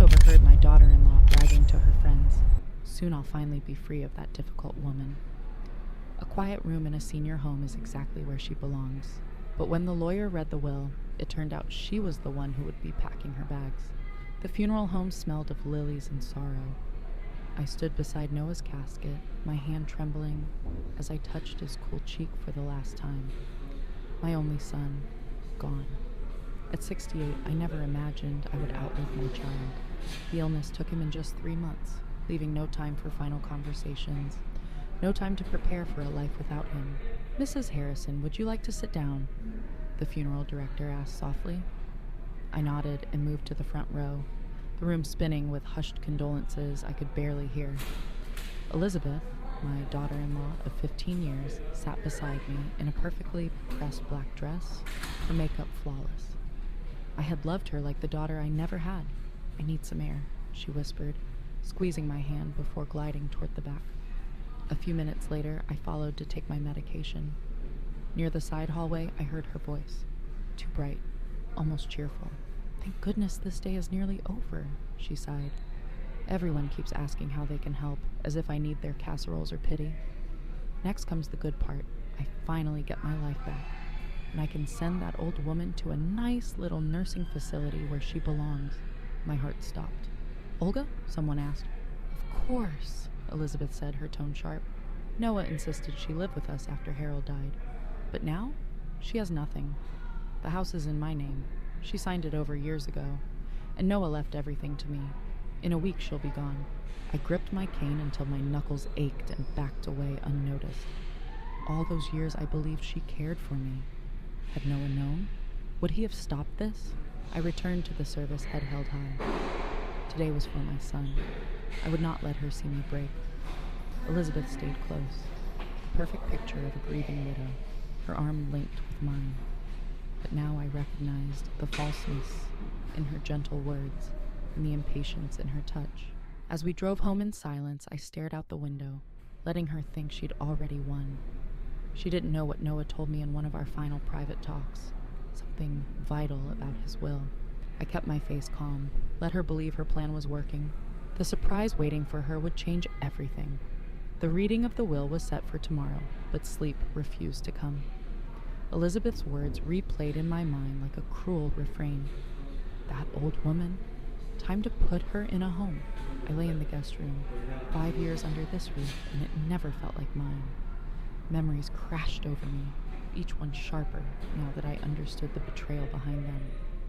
overheard my daughter-in-law bragging to her friends. Soon I'll finally be free of that difficult woman. A quiet room in a senior home is exactly where she belongs. But when the lawyer read the will, it turned out she was the one who would be packing her bags. The funeral home smelled of lilies and sorrow. I stood beside Noah's casket, my hand trembling as I touched his cool cheek for the last time. My only son, gone. At 68, I never imagined I would outlive my child. The illness took him in just 3 months, leaving no time for final conversations, no time to prepare for a life without him. "Mrs. Harrison, would you like to sit down?" the funeral director asked softly. I nodded and moved to the front row, the room spinning with hushed condolences I could barely hear. Elizabeth, my daughter-in-law of 15 years, sat beside me in a perfectly pressed black dress, her makeup flawless. I had loved her like the daughter I never had. "I need some air," she whispered, squeezing my hand before gliding toward the back. A few minutes later, I followed to take my medication. Near the side hallway, I heard her voice, too bright, almost cheerful. "Thank goodness this day is nearly over," she sighed. Everyone keeps asking how they can help, as if I need their casseroles or pity. Next comes the good part. I finally get my life back, and I can send that old woman to a nice little nursing facility where she belongs. My heart stopped. "Olga?" someone asked. "Of course," Elizabeth said, her tone sharp. "Noah insisted she live with us after Harold died. But now, she has nothing. The house is in my name. She signed it over years ago, and Noah left everything to me. In a week, she'll be gone." I gripped my cane until my knuckles ached and backed away unnoticed. All those years I believed she cared for me. Had Noah known? Would he have stopped this? I returned to the service, head held high. Today was for my son. I would not let her see me break. Elizabeth stayed close, the perfect picture of a grieving widow, her arm linked with mine. But now I recognized the falseness in her gentle words and the impatience in her touch. As we drove home in silence, I stared out the window, letting her think she'd already won. She didn't know what Noah told me in one of our final private talks, something vital about his will. I kept my face calm, let her believe her plan was working. The surprise waiting for her would change everything. The reading of the will was set for tomorrow, but sleep refused to come. Elizabeth's words replayed in my mind like a cruel refrain. That old woman. Time to put her in a home. I lay in the guest room, 5 years under this roof, and it never felt like mine. Memories crashed over me, each one sharper now that I understood the betrayal behind them.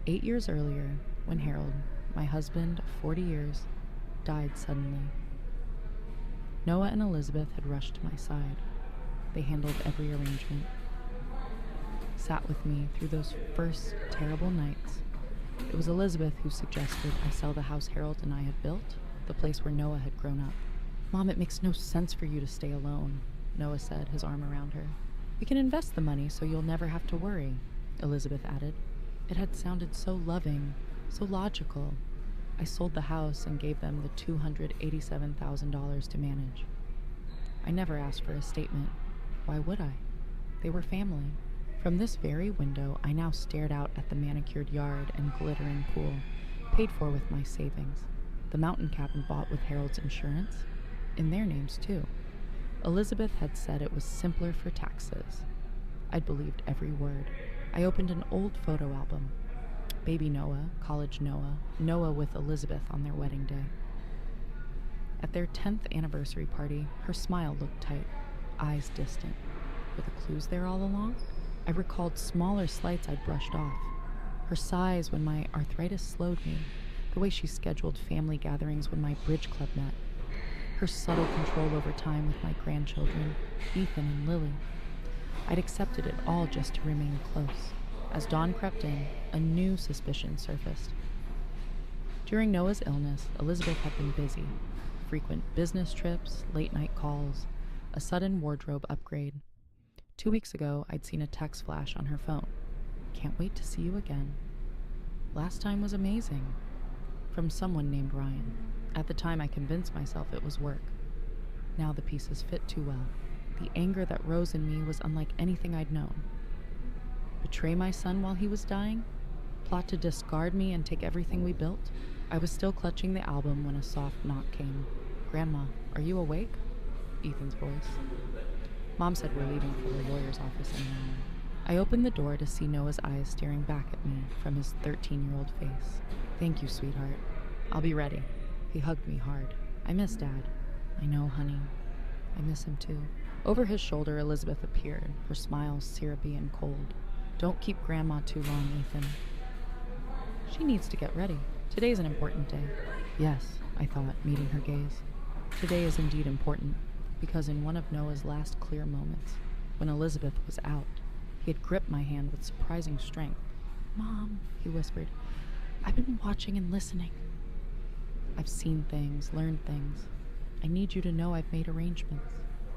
8 years earlier, when Harold, my husband of 40 years, died suddenly. Noah and Elizabeth had rushed to my side. They handled every arrangement, sat with me through those first terrible nights. It was Elizabeth who suggested I sell the house Harold and I had built, the place where Noah had grown up. "Mom, it makes no sense for you to stay alone," Noah said, his arm around her. "We can invest the money so you'll never have to worry," Elizabeth added. It had sounded so loving, so logical. I sold the house and gave them the $287,000 to manage. I never asked for a statement. Why would I? They were family. From this very window, I now stared out at the manicured yard and glittering pool, paid for with my savings. The mountain cabin bought with Harold's insurance, in their names too. Elizabeth had said it was simpler for taxes. I'd believed every word. I opened an old photo album. Baby Noah, college Noah, Noah with Elizabeth on their wedding day. At their 10th anniversary party, her smile looked tight, eyes distant. Were the clues there all along? I recalled smaller slights I'd brushed off. Her sighs when my arthritis slowed me, the way she scheduled family gatherings when my bridge club met, her subtle control over time with my grandchildren, Ethan and Lily. I'd accepted it all just to remain close. As dawn crept in, a new suspicion surfaced. During Noah's illness, Elizabeth had been busy. Frequent business trips, late-night calls, a sudden wardrobe upgrade. 2 weeks ago, I'd seen a text flash on her phone. "Can't wait to see you again. Last time was amazing." From someone named Ryan. At the time, I convinced myself it was work. Now the pieces fit too well. The anger that rose in me was unlike anything I'd known. Betray my son while he was dying? Plot to discard me and take everything we built? I was still clutching the album when a soft knock came. Grandma, are you awake? Ethan's voice. Mom said we're leaving for the lawyer's office in an hour. I opened the door to see Noah's eyes staring back at me from his 13-year-old face. Thank you, sweetheart. I'll be ready. He hugged me hard. I miss Dad. I know, honey. I miss him too. Over his shoulder, Elizabeth appeared, her smile syrupy and cold. Don't keep Grandma too long, Ethan. She needs to get ready. Today's an important day. Yes, I thought, meeting her gaze. Today is indeed important, because in one of Noah's last clear moments, when Elizabeth was out, he had gripped my hand with surprising strength. Mom, he whispered, I've been watching and listening. I've seen things, learned things. I need you to know I've made arrangements.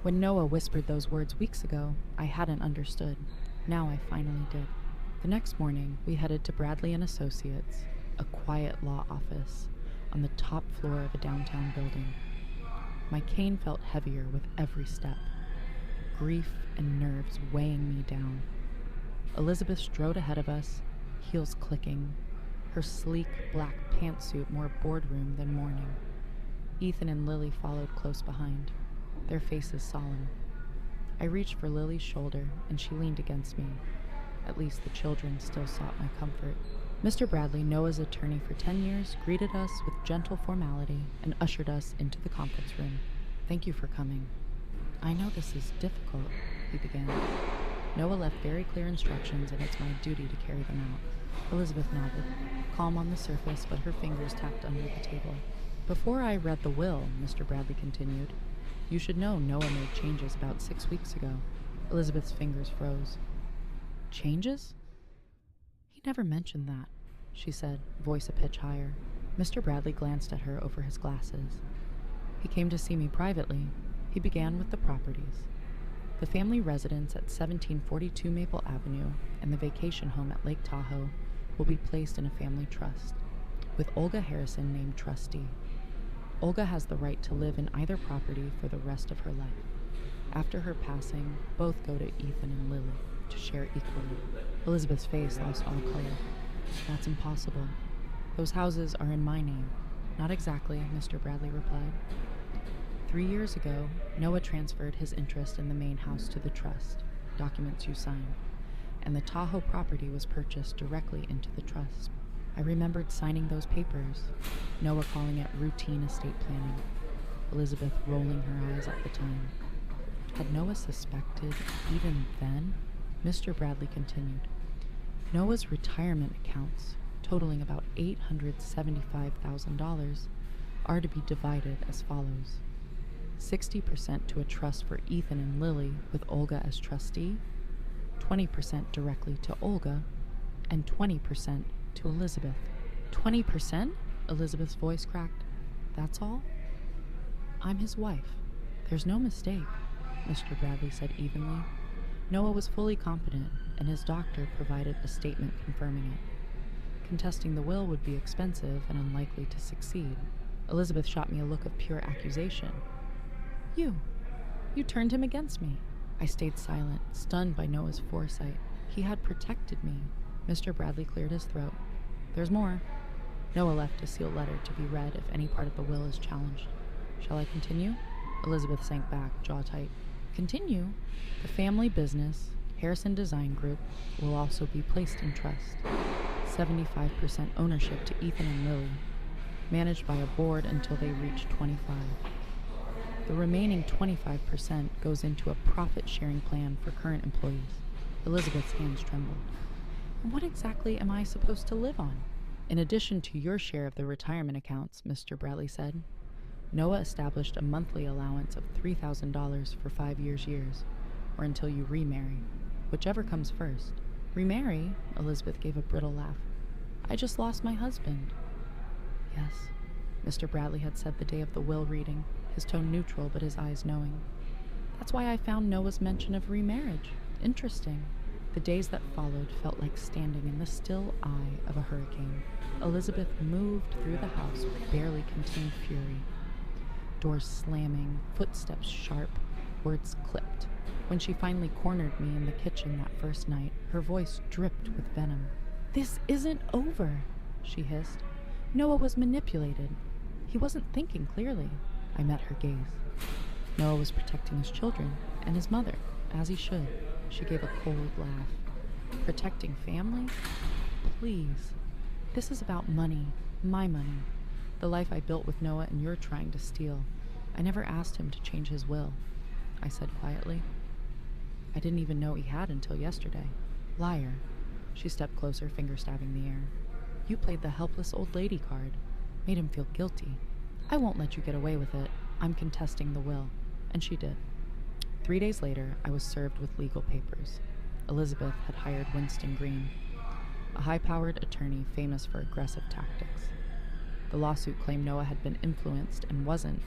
When Noah whispered those words weeks ago, I hadn't understood. Now I finally did. The next morning, we headed to Bradley & Associates, a quiet law office on the top floor of a downtown building. My cane felt heavier with every step, grief and nerves weighing me down. Elizabeth strode ahead of us, heels clicking, her sleek black pantsuit more boardroom than morning. Ethan and Lily followed close behind, their faces solemn. I reached for Lily's shoulder, and she leaned against me. At least the children still sought my comfort. Mr. Bradley, Noah's attorney for 10 years, greeted us with gentle formality and ushered us into the conference room. Thank you for coming. I know this is difficult, he began. Noah left very clear instructions, and it's my duty to carry them out. Elizabeth nodded, calm on the surface, but her fingers tapped under the table. Before I read the will, Mr. Bradley continued, you should know Noah made changes about 6 weeks ago. Elizabeth's fingers froze. Changes? He never mentioned that, she said, voice a pitch higher. Mr. Bradley glanced at her over his glasses. He came to see me privately. He began with the properties. The family residence at 1742 Maple Avenue and the vacation home at Lake Tahoe will be placed in a family trust, with Olga Harrison named trustee. Olga has the right to live in either property for the rest of her life. After her passing, both go to Ethan and Lily to share equally. Elizabeth's face lost all color. That's impossible. Those houses are in my name. Not exactly, Mr. Bradley replied. 3 years ago, Noah transferred his interest in the main house to the trust, documents you signed, and the Tahoe property was purchased directly into the trust. I remembered signing those papers, Noah calling it routine estate planning, Elizabeth rolling her eyes at the time. Had Noah suspected even then? Mr. Bradley continued. Noah's retirement accounts, totaling about $875,000, are to be divided as follows. 60% to a trust for Ethan and Lily with Olga as trustee, 20% directly to Olga, and 20% to Elizabeth. 20%? Elizabeth's voice cracked. That's all? I'm his wife. There's no mistake, Mr. Bradley said evenly. Noah was fully competent, and his doctor provided a statement confirming it. Contesting the will would be expensive and unlikely to succeed. Elizabeth shot me a look of pure accusation. You turned him against me. I stayed silent, stunned by Noah's foresight. He had protected me. Mr. Bradley cleared his throat. There's more. Noah left a sealed letter to be read if any part of the will is challenged. Shall I continue? Elizabeth sank back, jaw tight. Continue? The family business, Harrison Design Group, will also be placed in trust. 75% ownership to Ethan and Lily, managed by a board until they reach 25. The remaining 25% goes into a profit-sharing plan for current employees. Elizabeth's hands trembled. And what exactly am I supposed to live on? In addition to your share of the retirement accounts, Mr. Bradley said, Noah established a monthly allowance of $3,000 for 5 years, or until you remarry, whichever comes first. Remarry? Elizabeth gave a brittle laugh. I just lost my husband. Yes, Mr. Bradley had said the day of the will reading, his tone neutral but his eyes knowing. That's why I found Noah's mention of remarriage interesting. The days that followed felt like standing in the still eye of a hurricane. Elizabeth moved through the house with barely contained fury. Doors slamming, footsteps sharp, words clipped. When she finally cornered me in the kitchen that first night, her voice dripped with venom. "This isn't over," she hissed. "Noah was manipulated. He wasn't thinking clearly." I met her gaze. Noah was protecting his children and his mother, as he should. She gave a cold laugh. "Protecting family? Please. This is about money, my money. The life I built with Noah and you're trying to steal. I never asked him to change his will," I said quietly. "I didn't even know he had until yesterday." "Liar." She stepped closer, finger stabbing the air. "You played the helpless old lady card. Made him feel guilty. I won't let you get away with it. I'm contesting the will." And she did. 3 days later, I was served with legal papers. Elizabeth had hired Winston Green, a high-powered attorney famous for aggressive tactics. The lawsuit claimed Noah had been influenced and wasn't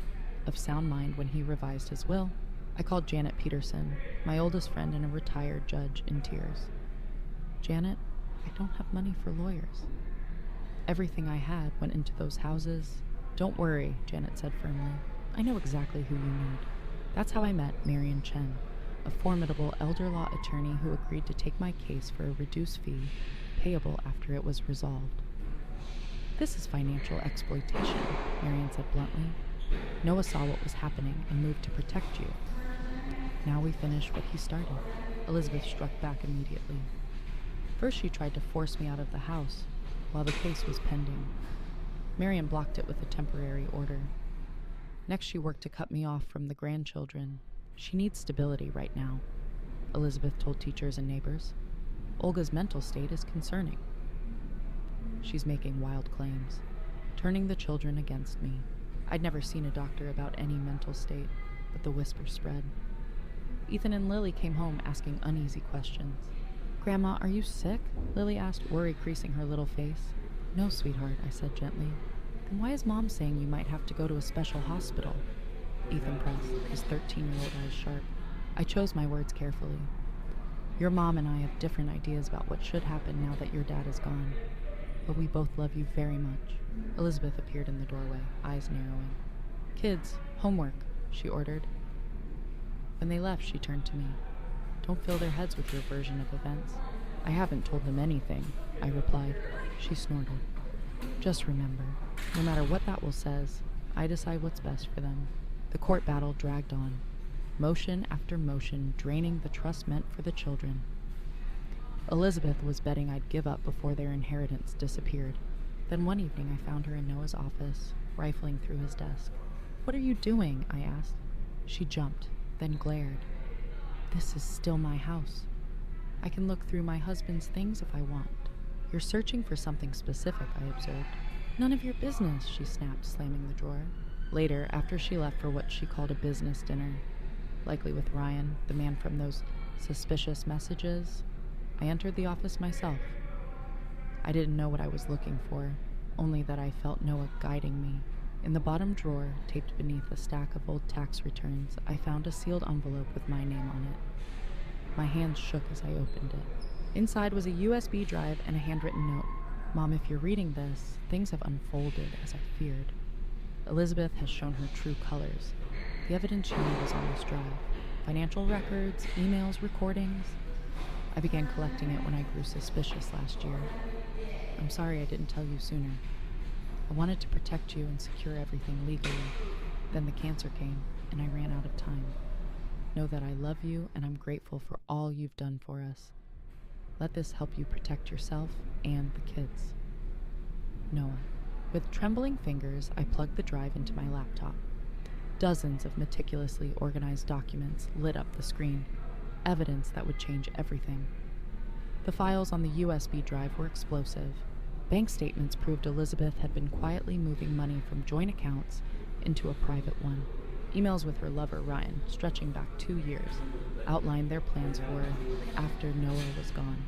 of sound mind when he revised his will. I called Janet Peterson, my oldest friend and a retired judge, in tears. "Janet, I don't have money for lawyers. Everything I had went into those houses." "Don't worry," Janet said firmly. "I know exactly who you need." That's how I met Marion Chen, a formidable elder law attorney who agreed to take my case for a reduced fee, payable after it was resolved. "This is financial exploitation," Marion said bluntly. "Noah saw what was happening and moved to protect you. Now we finish what he started." Elizabeth struck back immediately. "First she tried to force me out of the house while the case was pending. Marion blocked it with a temporary order. Next she worked to cut me off from the grandchildren. She needs stability right now," Elizabeth told teachers and neighbors. "Olga's mental state is concerning. She's making wild claims, turning the children against me." I'd never seen a doctor about any mental state, but the whisper spread. Ethan and Lily came home asking uneasy questions. "Grandma, are you sick?" Lily asked, worry creasing her little face. "No, sweetheart," I said gently. "Then why is Mom saying you might have to go to a special hospital?" Ethan pressed, his 13-year-old eyes sharp. I chose my words carefully. "Your mom and I have different ideas about what should happen now that your dad is gone. But we both love you very much." Elizabeth appeared in the doorway, eyes narrowing. "Kids, homework," she ordered. When they left, she turned to me. "Don't fill their heads with your version of events." "I haven't told them anything," I replied. She snorted. "Just remember, no matter what that will says, I decide what's best for them." The court battle dragged on, motion after motion draining the trust meant for the children. Elizabeth was betting I'd give up before their inheritance disappeared. Then one evening I found her in Noah's office, rifling through his desk. "What are you doing?" I asked. She jumped, then glared. "This is still my house. I can look through my husband's things if I want." "You're searching for something specific," I observed. "None of your business," she snapped, slamming the drawer. Later, after she left for what she called a business dinner, likely with Ryan, the man from those suspicious messages, I entered the office myself. I didn't know what I was looking for, only that I felt Noah guiding me. In the bottom drawer, taped beneath a stack of old tax returns, I found a sealed envelope with my name on it. My hands shook as I opened it. Inside was a USB drive and a handwritten note. "Mom, if you're reading this, things have unfolded as I feared. Elizabeth has shown her true colors. The evidence you need is on this drive. Financial records, emails, recordings. I began collecting it when I grew suspicious last year. I'm sorry I didn't tell you sooner. I wanted to protect you and secure everything legally. Then the cancer came, and I ran out of time. Know that I love you, and I'm grateful for all you've done for us. Let this help you protect yourself and the kids. Noah." With trembling fingers, I plugged the drive into my laptop. Dozens of meticulously organized documents lit up the screen, evidence that would change everything. The files on the USB drive were explosive. Bank statements proved Elizabeth had been quietly moving money from joint accounts into a private one. Emails with her lover, Ryan, stretching back 2 years, outlined their plans for her after Noah was gone.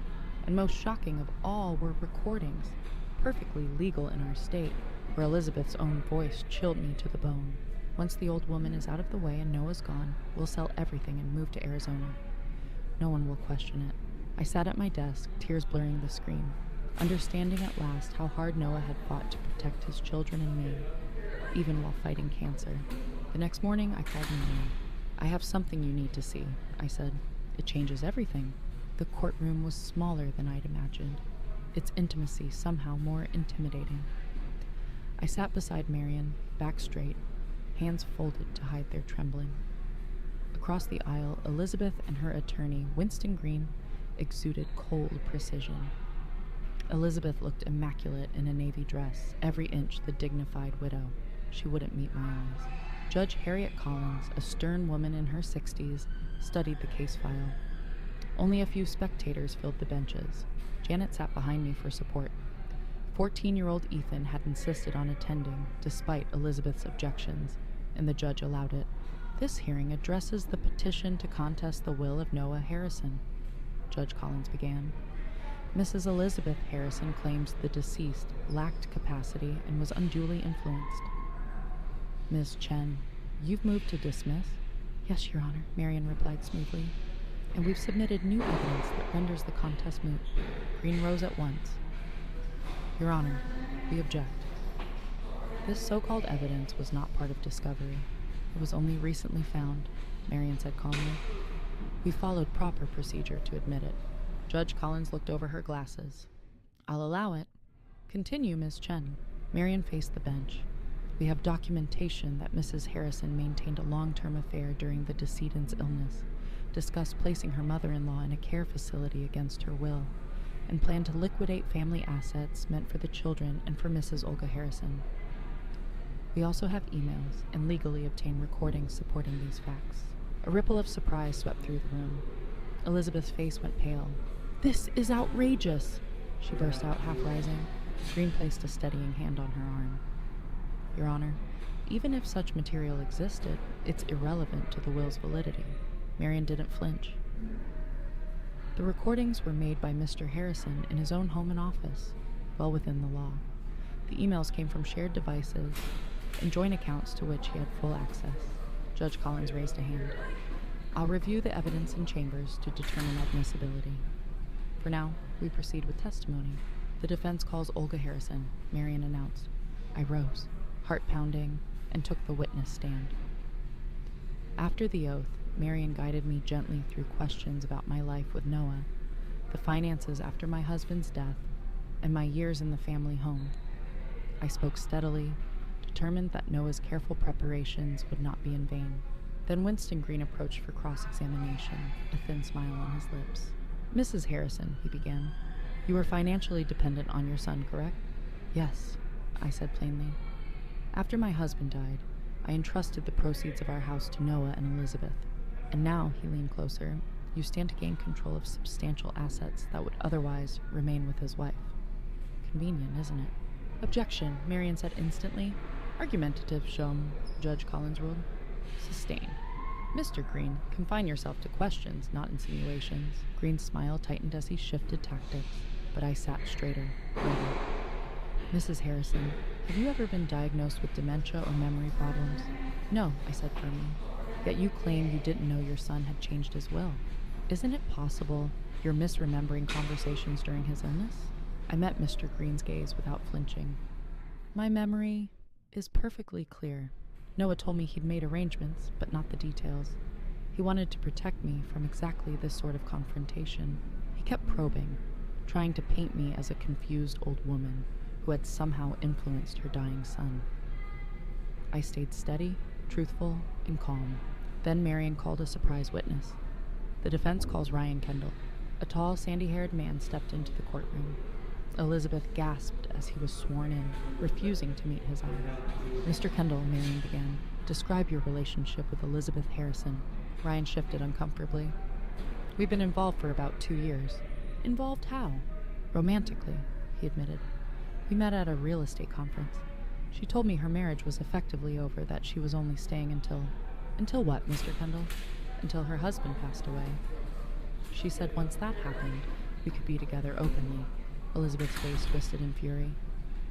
And most shocking of all were recordings, perfectly legal in our state, where Elizabeth's own voice chilled me to the bone. "Once the old woman is out of the way and Noah's gone, we'll sell everything and move to Arizona. No one will question it." I sat at my desk, tears blurring the screen, understanding at last how hard Noah had fought to protect his children and me, even while fighting cancer. The next morning, I called Marion. "I have something you need to see," I said. "It changes everything." The courtroom was smaller than I'd imagined. its intimacy somehow more intimidating. I sat beside Marion, back straight, hands folded to hide their trembling. Across the aisle, Elizabeth and her attorney, Winston Green, exuded cold precision. Elizabeth looked immaculate in a navy dress, every inch the dignified widow. She wouldn't meet my eyes. Judge Harriet Collins, a stern woman in her 60s, studied the case file. Only a few spectators filled the benches. Janet sat behind me for support. 14-year-old Ethan had insisted on attending, despite Elizabeth's objections, and the judge allowed it. This hearing addresses the petition to contest the will of Noah Harrison, Judge Collins began. Mrs. Elizabeth Harrison claims the deceased lacked capacity and was unduly influenced. Ms. Chen, you've moved to dismiss? Yes, Your Honor, Marion replied smoothly. And we've submitted new evidence that renders the contest moot. Green rose at once. Your Honor, we object. This so-called evidence was not part of discovery. It was only recently found, Marion said calmly. We followed proper procedure to admit it. Judge Collins looked over her glasses. I'll allow it. Continue, Ms. Chen. Marion faced the bench. We have documentation that Mrs. Harrison maintained a long-term affair during the decedent's illness, discussed placing her mother-in-law in a care facility against her will, and planned to liquidate family assets meant for the children and for Mrs. Olga Harrison. We also have emails and legally obtained recordings supporting these facts. A ripple of surprise swept through the room. Elizabeth's face went pale. This is outrageous, she burst out, half rising. Green placed a steadying hand on her arm. Your Honor, even if such material existed, it's irrelevant to the will's validity. Marion didn't flinch. The recordings were made by Mr. Harrison in his own home and office, well within the law. The emails came from shared devices and joint accounts to which he had full access. Judge Collins raised a hand. I'll review the evidence in chambers to determine admissibility. For now, we proceed with testimony. The defense calls Olga Harrison, Marion announced. I rose, heart pounding, and took the witness stand. After the oath, Marion guided me gently through questions about my life with Noah, the finances after my husband's death, and my years in the family home. I spoke steadily, determined that Noah's careful preparations would not be in vain. Then Winston Green approached for cross-examination, a thin smile on his lips. Mrs. Harrison, he began, you were financially dependent on your son, correct? Yes, I said plainly. After my husband died, I entrusted the proceeds of our house to Noah and Elizabeth. And now, he leaned closer, you stand to gain control of substantial assets that would otherwise remain with his wife. Convenient, isn't it? Objection, Marion said instantly. Argumentative, Judge Collins ruled. Sustained. Mr. Green, confine yourself to questions, not insinuations. Green's smile tightened as he shifted tactics, but I sat straighter, waiting. Mrs. Harrison, have you ever been diagnosed with dementia or memory problems? No, I said firmly. Yet you claim you didn't know your son had changed his will. Isn't it possible you're misremembering conversations during his illness? I met Mr. Green's gaze without flinching. My memory is perfectly clear. Noah told me he'd made arrangements, but not the details. He wanted to protect me from exactly this sort of confrontation. He kept probing, trying to paint me as a confused old woman who had somehow influenced her dying son. I stayed steady, truthful, and calm. Then Marion called a surprise witness. The defense calls Ryan Kendall. A tall, sandy-haired man stepped into the courtroom. Elizabeth gasped as he was sworn in, refusing to meet his eye. Mr. Kendall, Marion began, describe your relationship with Elizabeth Harrison. Ryan shifted uncomfortably. We've been involved for about 2 years. Involved how? Romantically, he admitted. We met at a real estate conference. She told me her marriage was effectively over, that she was only staying until... Until what, Mr. Kendall? Until her husband passed away. She said once that happened, we could be together openly. Elizabeth's face twisted in fury.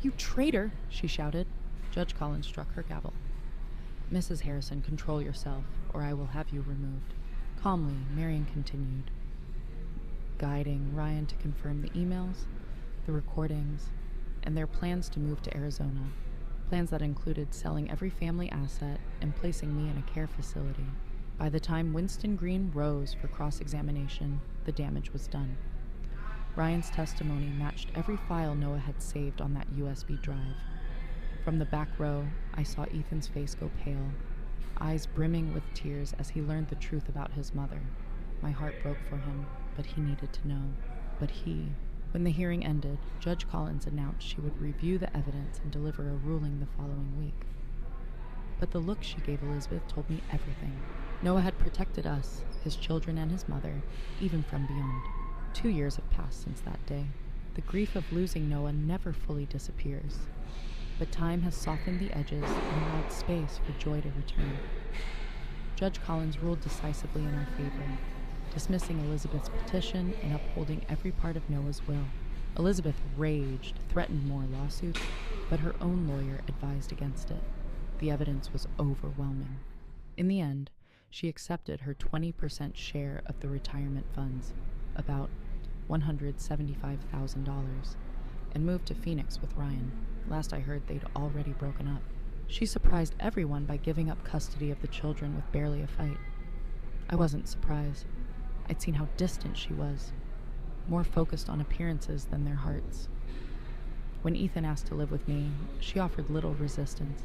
You traitor, she shouted. Judge Collins struck her gavel. Mrs. Harrison, control yourself, or I will have you removed. Calmly, Marion continued, guiding Ryan to confirm the emails, the recordings, and their plans to move to Arizona. Plans that included selling every family asset and placing me in a care facility. By the time Winston Green rose for cross-examination, the damage was done. Ryan's testimony matched every file Noah had saved on that USB drive. From the back row, I saw Ethan's face go pale, eyes brimming with tears as he learned the truth about his mother. My heart broke for him, but he needed to know. When the hearing ended, Judge Collins announced she would review the evidence and deliver a ruling the following week. But the look she gave Elizabeth told me everything. Noah had protected us, his children and his mother, even from beyond. 2 years have passed since that day. The grief of losing Noah never fully disappears, but time has softened the edges and allowed space for joy to return. Judge Collins ruled decisively in our favor, dismissing Elizabeth's petition and upholding every part of Noah's will. Elizabeth raged, threatened more lawsuits, but her own lawyer advised against it. The evidence was overwhelming. In the end, she accepted her 20% share of the retirement funds, about $175,000, and moved to Phoenix with Ryan. Last I heard, they'd already broken up. She surprised everyone by giving up custody of the children with barely a fight. I wasn't surprised. I'd seen how distant she was, more focused on appearances than their hearts. When Ethan asked to live with me, she offered little resistance.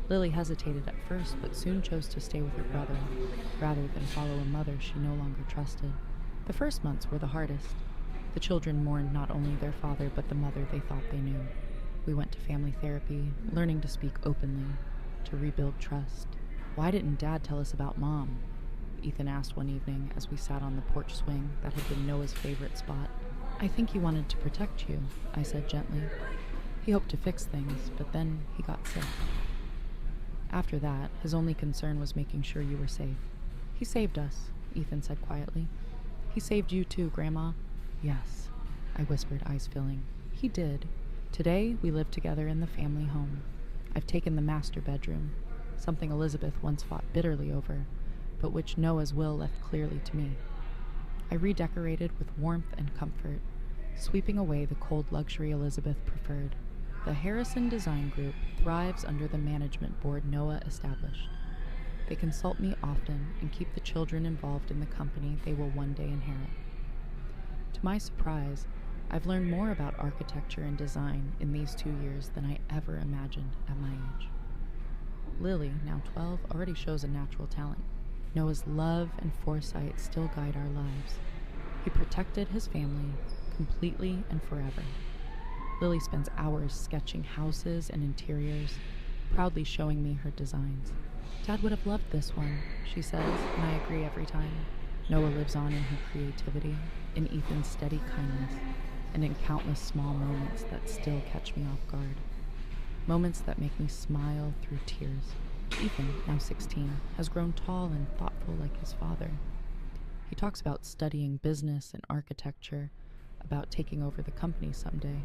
Lily hesitated at first, but soon chose to stay with her brother, rather than follow a mother she no longer trusted. The first months were the hardest. The children mourned not only their father, but the mother they thought they knew. We went to family therapy, learning to speak openly, to rebuild trust. "Why didn't Dad tell us about Mom?" Ethan asked one evening as we sat on the porch swing that had been Noah's favorite spot. "I think he wanted to protect you," I said gently. "He hoped to fix things, but then he got sick." After that, his only concern was making sure you were safe. "He saved us," Ethan said quietly. "He saved you too, Grandma." "Yes," I whispered, eyes filling. "He did. Today, we live together in the family home. I've taken the master bedroom, something Elizabeth once fought bitterly over, but which Noah's will left clearly to me. I redecorated with warmth and comfort, sweeping away the cold luxury Elizabeth preferred. The Harrison Design Group thrives under the management board Noah established. They consult me often and keep the children involved in the company they will one day inherit. To my surprise, I've learned more about architecture and design in these 2 years than I ever imagined at my age. Lily, now 12, already shows a natural talent. Noah's love and foresight still guide our lives. He protected his family completely and forever. Lily spends hours sketching houses and interiors, proudly showing me her designs. "Dad would have loved this one," she says, and I agree every time. Noah lives on in her creativity, in Ethan's steady kindness, and in countless small moments that still catch me off guard. Moments that make me smile through tears. Ethan, now 16, has grown tall and thoughtful like his father. He talks about studying business and architecture, about taking over the company someday.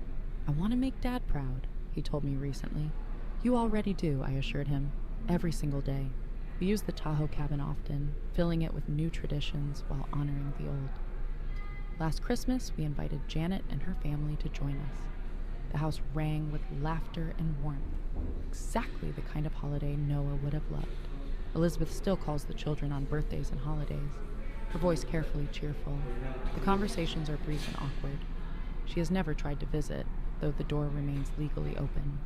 "I want to make Dad proud," he told me recently. "You already do," I assured him, "every single day." We use the Tahoe cabin often, filling it with new traditions while honoring the old. Last Christmas, we invited Janet and her family to join us. The house rang with laughter and warmth, exactly the kind of holiday Noah would have loved. Elizabeth still calls the children on birthdays and holidays, her voice carefully cheerful. The conversations are brief and awkward. She has never tried to visit, though the door remains legally open.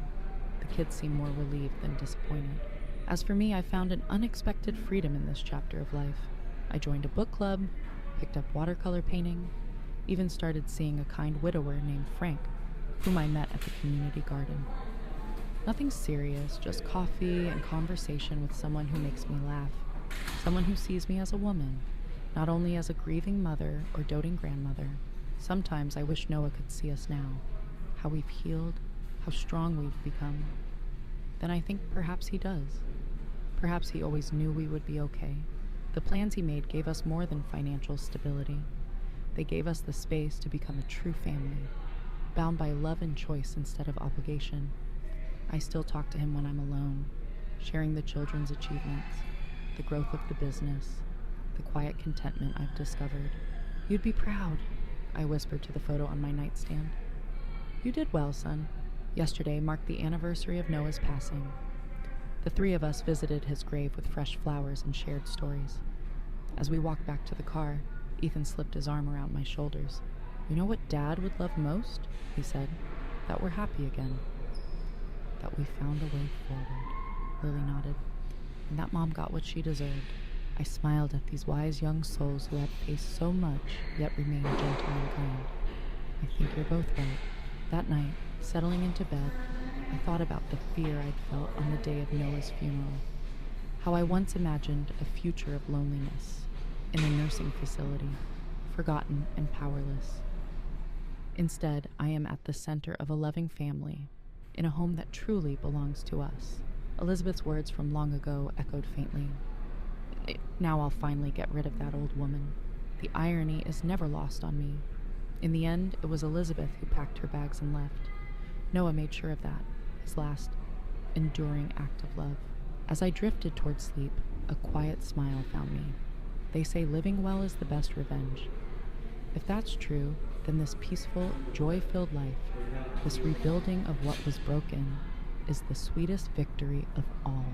The kids seem more relieved than disappointed. As for me, I found an unexpected freedom in this chapter of life. I joined a book club, picked up watercolor painting, even started seeing a kind widower named Frank, whom I met at the community garden. Nothing serious, just coffee and conversation with someone who makes me laugh, someone who sees me as a woman, not only as a grieving mother or doting grandmother. Sometimes I wish Noah could see us now, how we've healed, how strong we've become. Then I think perhaps he does. Perhaps he always knew we would be okay. The plans he made gave us more than financial stability. They gave us the space to become a true family, bound by love and choice instead of obligation. I still talk to him when I'm alone, sharing the children's achievements, the growth of the business, the quiet contentment I've discovered. "You'd be proud," I whispered to the photo on my nightstand. "You did well, son." Yesterday marked the anniversary of Noah's passing. The 3 of us visited his grave with fresh flowers and shared stories. As we walked back to the car, Ethan slipped his arm around my shoulders. You know what Dad would love most? He said. That we're happy again. That we found a way forward. Lily nodded. And that Mom got what she deserved. I smiled at these wise young souls who had faced so much, yet remained gentle and kind. I think you're both right. That night, settling into bed, I thought about the fear I'd felt on the day of Noah's funeral. How I once imagined a future of loneliness in a nursing facility, forgotten and powerless. Instead, I am at the center of a loving family, in a home that truly belongs to us. Elizabeth's words from long ago echoed faintly. Now I'll finally get rid of that old woman. The irony is never lost on me. In the end, it was Elizabeth who packed her bags and left. Noah made sure of that, his last enduring act of love. As I drifted toward sleep, a quiet smile found me. They say living well is the best revenge. If that's true, then this peaceful, joy-filled life, this rebuilding of what was broken, is the sweetest victory of all.